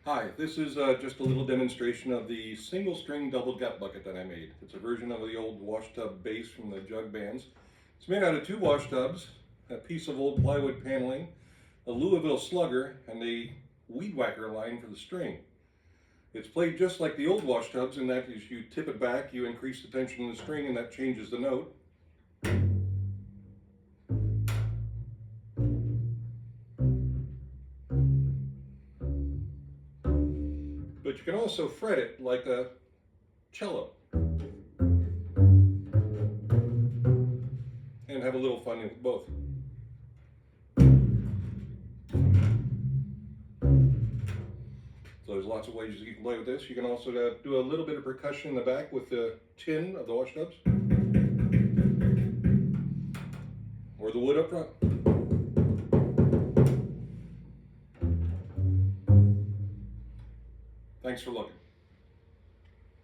Hi, this is just a little demonstration of the single string double gut bucket that I made. It's a version of the old wash tub base from the jug bands. It's made out of 2 wash tubs, a piece of old plywood paneling, a Louisville slugger, and a weed whacker line for the string. It's played just like the old wash tubs in that as you tip it back, you increase the tension in the string and that changes the note. But you can also fret it like a cello and have a little fun with both. So there's lots of ways you can play with this. You can also do a little bit of percussion in the back with the tin of the wash tubs or the wood up front. Thanks for looking.